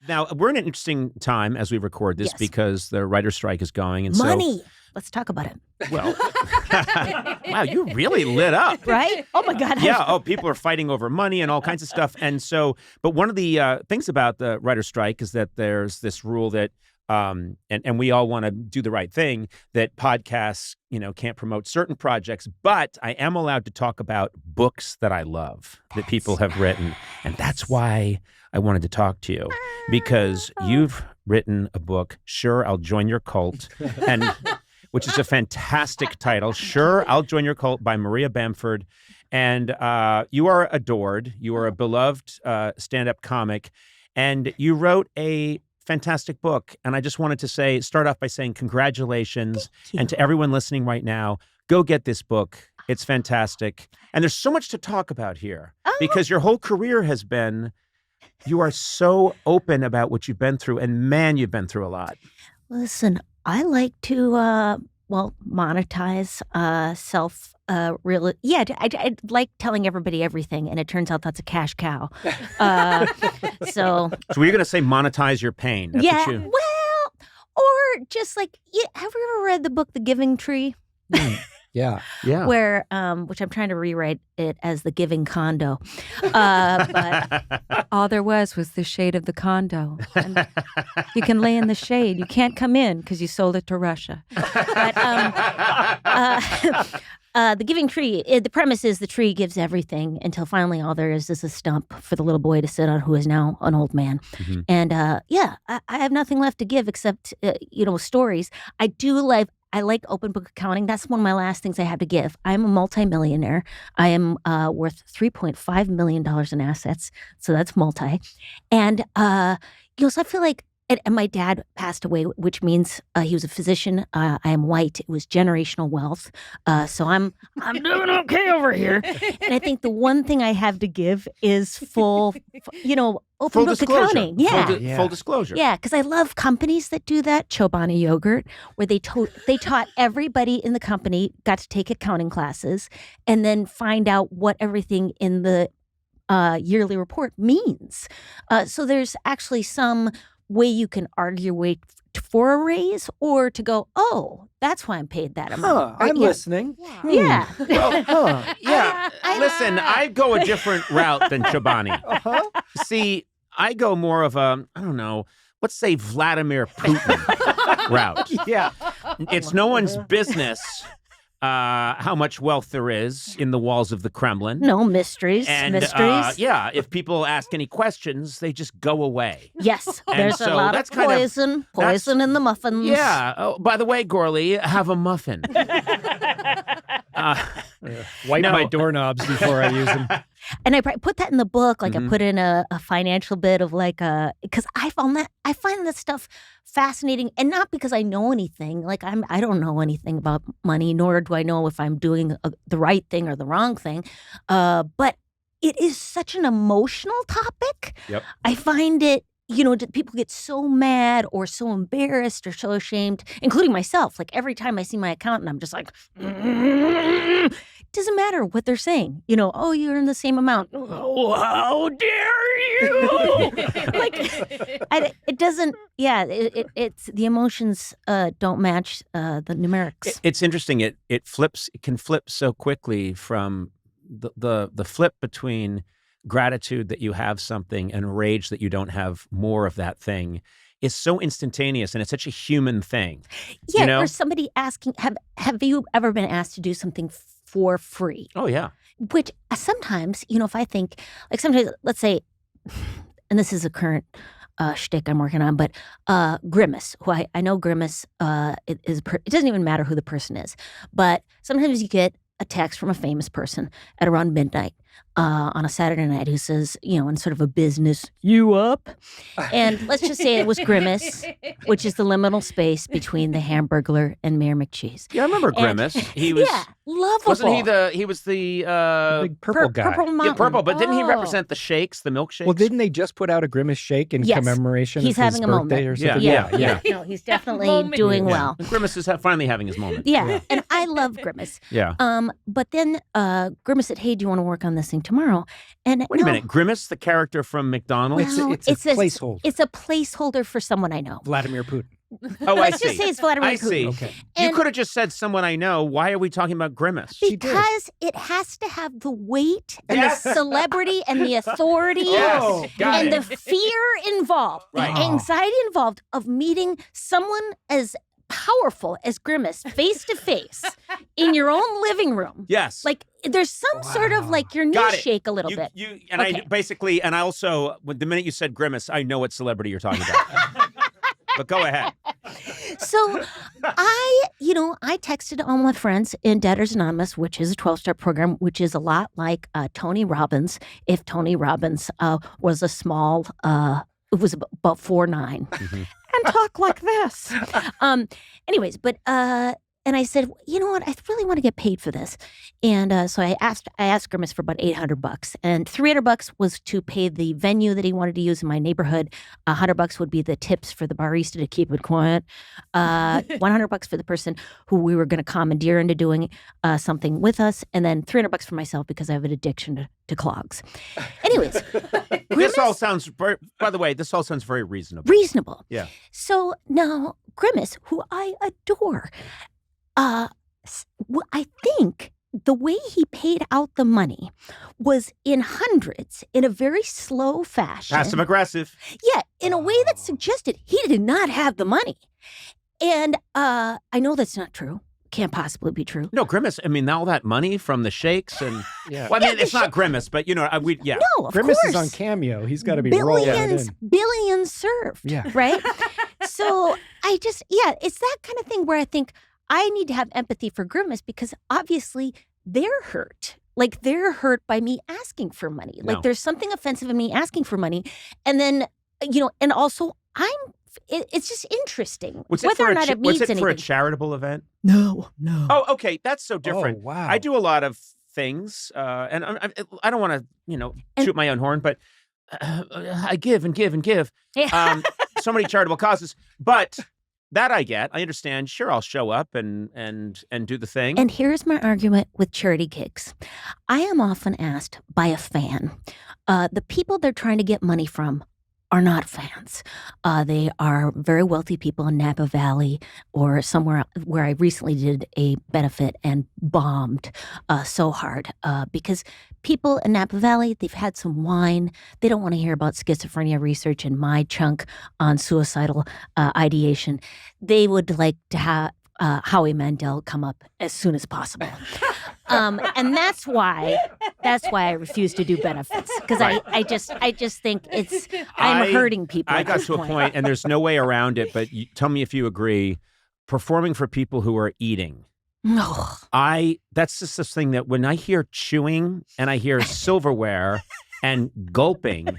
Now, we're in an interesting time as we record this because the writer's strike is going. And Money. Let's talk about it. Well, wow, you really lit up. Right? Oh, my God. Yeah. Oh, people are fighting over money and all kinds of stuff. And so, but one of the things about the writer's strike is that there's this rule that, and we all want to do the right thing, that podcasts, can't promote certain projects, but I am allowed to talk about books that I love that people have written. And that's why I wanted to talk to you, because you've written a book, Sure, I'll Join Your Cult, and which is a fantastic title, Sure, I'll Join Your Cult by Maria Bamford. And you are adored. You are a beloved stand-up comic. And you wrote a fantastic book. And I just wanted to start off by saying congratulations. And to everyone listening right now, go get this book. It's fantastic. And there's so much to talk about here because your whole career has been, you are so open about what you've been through. And man, you've been through a lot. Listen, I like to, monetize I like telling everybody everything, and it turns out that's a cash cow. So were you going to say monetize your pain? That's or just like, have you ever read the book The Giving Tree? Yeah. Where, which I'm trying to rewrite it as The Giving Condo. But all there was the shade of the condo. And you can lay in the shade. You can't come in because you sold it to Russia. But The Giving Tree, the premise is the tree gives everything until finally all there is a stump for the little boy to sit on, who is now an old man. Mm-hmm. And I have nothing left to give except, stories. I like open book accounting. That's one of my last things I have to give. I'm a multi-millionaire. I am worth $3.5 million in assets. So that's multi. And, so I feel like, and my dad passed away, which means he was a physician. I am white. It was generational wealth. So I'm doing okay over here. And I think the one thing I have to give is full open book accounting. Yeah. Full disclosure. Yeah, because I love companies that do that. Chobani Yogurt, where they taught everybody in the company, got to take accounting classes, and then find out what everything in the yearly report means. So there's actually some way you can argue for a raise, or to go, oh, that's why I'm paid that amount. I'm listening. Yeah. Listen, I go a different route than Chobani. See, I go more of a, I don't know, let's say Vladimir Putin route. Yeah. It's no one's business how much wealth there is in the walls of the Kremlin. No mysteries. If people ask any questions, they just go away. Yes, there's a lot of poison in the muffins. Yeah. Oh, by the way, Gourley, have a muffin. Wipe my doorknobs before I use them. And I put that in the book, I put in a financial bit of because I find that stuff fascinating, and not because I know anything. I don't know anything about money, nor do I know if I'm doing the right thing or the wrong thing. But it is such an emotional topic. Yep. I find it, people get so mad or so embarrassed or so ashamed, including myself. Like every time I see my accountant, I'm just like, it doesn't matter what they're saying. Oh, you earn the same amount. Oh, how dare you? It doesn't. Yeah, it's the emotions don't match the numerics. It's interesting. It can flip so quickly from the flip between gratitude that you have something and rage that you don't have more of that thing is so instantaneous, and it's such a human thing. Yeah, or somebody asking, have you ever been asked to do something for free? Oh, yeah. Which sometimes, if I think, sometimes, let's say, and this is a current shtick I'm working on, but Grimace, who I know Grimace, it doesn't even matter who the person is, but sometimes you get a text from a famous person at around midnight on a Saturday night who says, in sort of a business, you up? And let's just say it was Grimace, which is the liminal space between the Hamburglar and Mayor McCheese. Yeah, I remember Grimace. He was lovable. Wasn't he was the big purple guy. Purple Mountain. Yeah, purple, but didn't he represent the shakes, the milkshakes? Well, didn't they just put out a Grimace shake in commemoration of his birthday or something? Yeah. No, he's definitely doing well. Grimace is finally having his moment. Yeah, and I love Grimace. Yeah. But then Grimace said, hey, do you want to work on this thing tomorrow. And wait a minute, Grimace, the character from McDonald's? Well, it's a placeholder. It's a placeholder for someone I know. Vladimir Putin. Oh, Let's just say it's Vladimir Putin. I see. Okay. You could have just said someone I know. Why are we talking about Grimace? Because it has to have the weight and the celebrity and the authority and the fear involved, the anxiety involved of meeting someone as powerful as Grimace face to face in your own living room. Yes. Like there's some sort of like your knees shake a little bit. I also, the minute you said Grimace, I know what celebrity you're talking about. But go ahead. So I texted all my friends in Debtors Anonymous, which is a 12-step program, which is a lot like Tony Robbins, if Tony Robbins was a small, it was about 4'9", and talk like this. Anyways, but and I said, you know what? I really want to get paid for this, and so I asked Grimace for about $800, and $300 was to pay the venue that he wanted to use in my neighborhood. $100 would be the tips for the barista to keep it quiet. $100 for the person who we were going to commandeer into doing something with us, and then $300 for myself because I have an addiction to clogs. Anyways, this all sounds by the way, this all sounds very reasonable. Reasonable. Yeah. So now Grimace, who I adore, I think the way he paid out the money was in hundreds in a very slow fashion. Passive aggressive. Yeah, in a way that suggested he did not have the money. And I know that's not true. Can't possibly be true. No, Grimace, I mean, all that money from the Shakes and... Well, I mean, it's not Grimace, but, No, of Grimace course. is on Cameo. He's got to be rolling in. Billions served, right? So it's that kind of thing where I think I need to have empathy for Grimace because obviously they're hurt. Like they're hurt by me asking for money. Like there's something offensive in me asking for money. And then, and also it's just interesting whether or not it means anything. Was it for a charitable event? No. Oh, okay. That's so different. Oh, wow. I do a lot of things, and I don't want to, shoot my own horn, but I give and give and give. Yeah. So many charitable causes, but that I get. I understand. Sure, I'll show up and do the thing. And here's my argument with charity gigs. I am often asked by a fan, the people they're trying to get money from are not fans. They are very wealthy people in Napa Valley or somewhere where I recently did a benefit and bombed so hard because people in Napa Valley, they've had some wine. They don't want to hear about schizophrenia research and my chunk on suicidal ideation. They would like to have Howie Mandel come up as soon as possible. And that's why I refuse to do benefits because I just think I'm hurting people. I got to a point, and there's no way around it. But tell me if you agree. Performing for people who are eating. No. That's just this thing that when I hear chewing and I hear silverware and gulping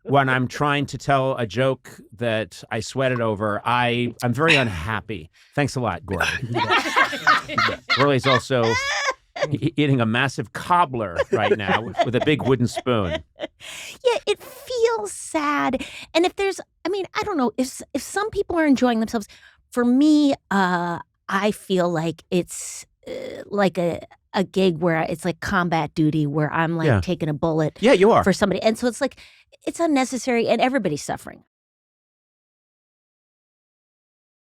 when I'm trying to tell a joke that I sweated over, I'm very unhappy. Thanks a lot, Gourley. Gourley's also eating a massive cobbler right now with a big wooden spoon. Yeah, it feels sad. And if there's, I don't know, if some people are enjoying themselves, for me, I feel like it's like a gig where it's like combat duty where I'm like taking a bullet you are. for somebody. And so it's like, it's unnecessary and everybody's suffering.